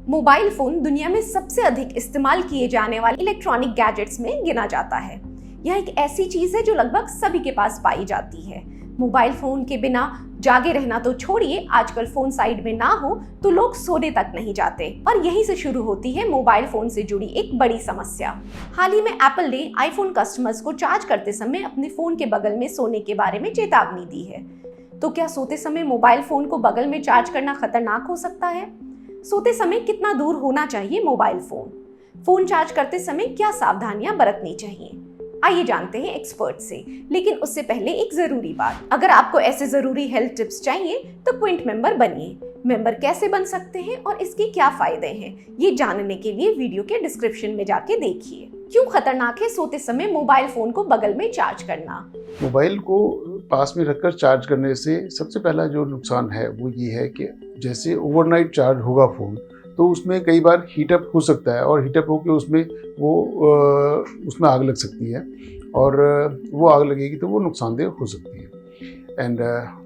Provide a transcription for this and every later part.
Mobile phone दुनिया में सबसे अधिक इस्तेमाल किए जाने वाले इलेक्ट्रॉनिक गैजेट्स में गिना जाता है। यह एक ऐसी चीज है जो लगभग सभी के पास पाई जाती है। मोबाइल फोन के बिना जागे रहना तो छोड़िए, आजकल फोन साइड में ना हो तो लोग सोने तक नहीं जाते। और यहीं से शुरू होती है मोबाइल फोन से जुड़ी एक बड़ी समस्या। हाल ही में एप्पल ने आईफोन कस्टमर्स को चार्ज करते समय अपने फोन के बगल में सोने के बारे में चेतावनी दी है। तो क्या सोते समय मोबाइल फोन को बगल में चार्ज करना खतरनाक हो सकता है? सोते समय कितना दूर होना चाहिए मोबाइल फोन? फोन चार्ज करते समय क्या सावधानियां बरतनी चाहिए? आइए जानते हैं एक्सपर्ट से। लेकिन उससे पहले एक जरूरी बात, अगर आपको ऐसे जरूरी हेल्थ टिप्स चाहिए तो क्विंट मेंबर बनिए। मेंबर कैसे बन सकते हैं और इसके क्या फायदे हैं, ये जानने के लिए वीडियो के डिस्क्रिप्शन में जाके देखिए। क्यों खतरनाक है सोते समय मोबाइल फोन को बगल में चार्ज करना? मोबाइल को पास में रखकर चार्ज करने से सबसे पहला जो नुकसान है वो ये है कि जैसे ओवरनाइट चार्ज होगा फ़ोन तो उसमें कई बार हीटअप हो सकता है और हीटअप होकर उसमें आग लग सकती है और वो आग लगेगी तो वो नुकसानदेह हो सकती है। एंड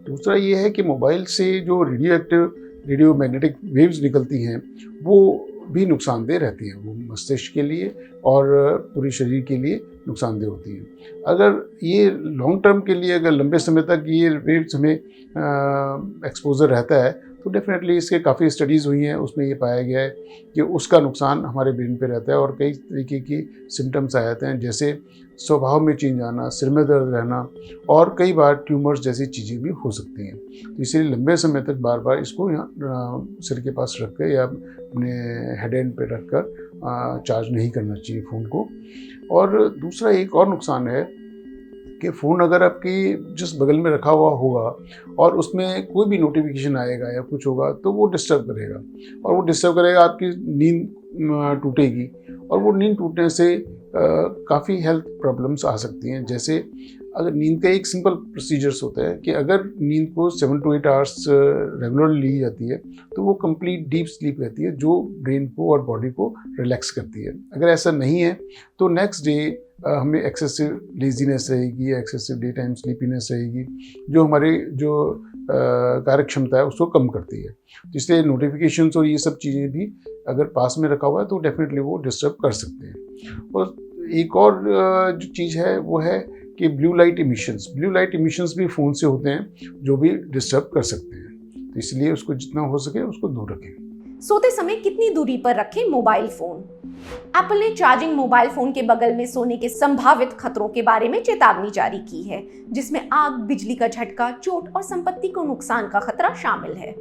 दूसरा ये है कि मोबाइल से जो रेडियो मैग्नेटिक वेव्स निकलती हैं वो भी नुकसानदेह रहती हैं। वो मस्तिष्क के लिए और पूरे शरीर के लिए नुकसानदेह होती हैं। अगर ये लॉन्ग टर्म के लिए, अगर लंबे समय तक ये वेव्स हमें एक्सपोजर रहता है तो डेफिनेटली इसके काफ़ी स्टडीज़ हुई हैं, उसमें ये पाया गया है कि उसका नुकसान हमारे ब्रेन पे रहता है और कई तरीके की सिम्टम्स आ जाते हैं, जैसे स्वभाव में चेंज आना, सिर में दर्द रहना और कई बार ट्यूमर्स जैसी चीज़ें भी हो सकती हैं। तो इसलिए लंबे समय तक बार बार इसको यहाँ सिर के पास रख कर या अपने हेड एंड पे रख कर चार्ज नहीं करना चाहिए फ़ोन को। और दूसरा एक और नुकसान है कि फ़ोन अगर आपकी जिस बगल में रखा हुआ होगा और उसमें कोई भी नोटिफिकेशन आएगा या कुछ होगा तो वो डिस्टर्ब करेगा और वो डिस्टर्ब करेगा, आपकी नींद टूटेगी और वो नींद टूटने से काफ़ी हेल्थ प्रॉब्लम्स आ सकती हैं। जैसे अगर नींद का एक सिंपल प्रोसीजर्स होता है कि अगर नींद को 7 to 8 आवर्स रेगुलरली ली जाती है तो वो कंप्लीट डीप स्लीप रहती है जो ब्रेन को और बॉडी को रिलैक्स करती है। अगर ऐसा नहीं है तो नेक्स्ट डे हमें एक्सेसिव लेजीनेस रहेगी, एक्सेसिव डे टाइम स्लीपीनेस रहेगी जो हमारे जो कार्य क्षमता है उसको कम करती है। तो इसलिए नोटिफिकेशंस और ये सब चीज़ें भी अगर पास में रखा हुआ है तो डेफिनेटली वो डिस्टर्ब कर सकते हैं। और एक और जो चीज़ है वो है कि ब्लू लाइट इमिशंस भी फ़ोन से होते हैं जो भी डिस्टर्ब कर सकते हैं। तो इसलिए उसको जितना हो सके उसको दूर रखें। सोते समय कितनी दूरी पर रखें मोबाइल फोन? एप्पल ने चार्जिंग मोबाइल फोन के बगल में सोने के संभावित खतरों के बारे में चेतावनी जारी की है, जिसमें आग, बिजली का झटका, चोट और संपत्ति को नुकसान का खतरा शामिल है।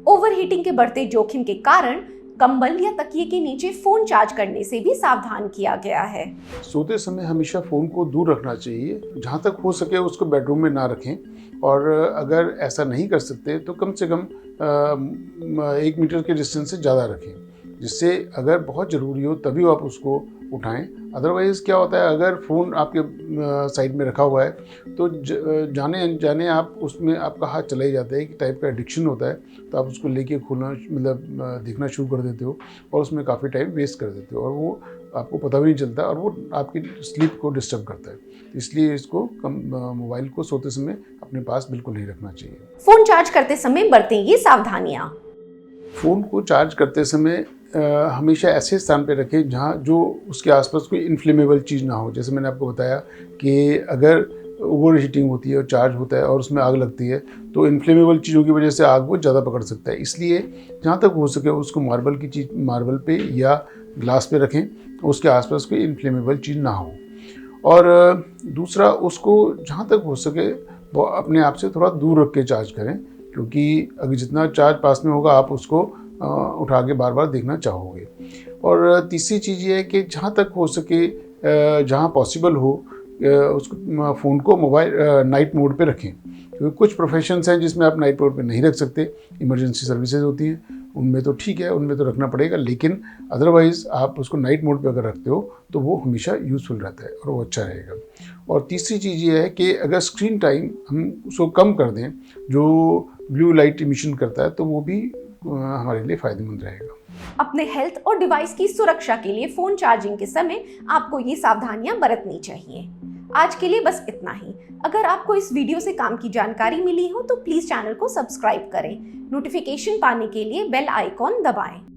ओवरहीटिंग के बढ़ते जोखिम के कारण कंबल या तकिए के नीचे फोन चार्ज करने से भी सावधान किया गया है। सोते समय हमेशा फ़ोन को दूर रखना चाहिए, जहाँ तक हो सके उसको बेडरूम में ना रखें और अगर ऐसा नहीं कर सकते तो कम से कम 1 मीटर के डिस्टेंस से ज़्यादा रखें, जिससे अगर बहुत ज़रूरी हो तभी आप उसको उठाएं। अदरवाइज़ क्या होता है, अगर फ़ोन आपके साइड में रखा हुआ है तो जाने अनजाने आप उसमें आपका हाथ चला ही जाता है, एक टाइप का एडिक्शन होता है, तो आप उसको लेके खोलना मतलब देखना शुरू कर देते हो और उसमें काफ़ी टाइम वेस्ट कर देते हो और वो आपको पता भी नहीं चलता और वो आपकी स्लीप को डिस्टर्ब करता है। इसलिए इसको मोबाइल को सोते समय अपने पास बिल्कुल नहीं रखना चाहिए। फोन चार्ज करते समय बरतें ये सावधानियां। फ़ोन को चार्ज करते समय हमेशा ऐसे स्थान पे रखें जहाँ जो उसके आसपास कोई इन्फ्लेमेबल चीज़ ना हो। जैसे मैंने आपको बताया कि अगर ओवर हीटिंग होती है और चार्ज होता है और उसमें आग लगती है तो इन्फ्लेमेबल चीज़ों की वजह से आग वो ज़्यादा पकड़ सकता है। इसलिए जहाँ तक हो सके उसको मार्बल पे या ग्लास पे रखें, उसके आसपास कोई इन्फ्लेमेबल चीज़ ना हो। और दूसरा, उसको जहाँ तक हो सके वो अपने आप से थोड़ा दूर रख के चार्ज करें, क्योंकि अगर जितना चार्ज पास में होगा आप उसको उठा के बार बार देखना चाहोगे। और तीसरी चीज़ ये है कि जहाँ तक हो सके, जहाँ पॉसिबल हो, उसको फ़ोन को नाइट मोड पे रखें, क्योंकि कुछ प्रोफेशंस हैं जिसमें आप नाइट मोड पे नहीं रख सकते। इमरजेंसी सर्विसेज होती हैं उनमें तो ठीक है, उनमें तो रखना पड़ेगा, लेकिन अदरवाइज़ आप उसको नाइट मोड पे अगर रखते हो तो वो हमेशा यूज़फुल रहता है और वो अच्छा रहेगा। और तीसरी चीज़ ये है कि अगर स्क्रीन टाइम हम उसको कम कर दें जो ब्लू लाइट इमिशन करता है तो वो भी हमारे लिए फ़ायदेमंद रहेगा। अपने हेल्थ और डिवाइस की सुरक्षा के लिए फोन चार्जिंग के समय आपको ये सावधानियां बरतनी चाहिए। आज के लिए बस इतना ही। अगर आपको इस वीडियो से काम की जानकारी मिली हो तो प्लीज चैनल को सब्सक्राइब करें। नोटिफिकेशन पाने के लिए बेल आइकॉन दबाएं।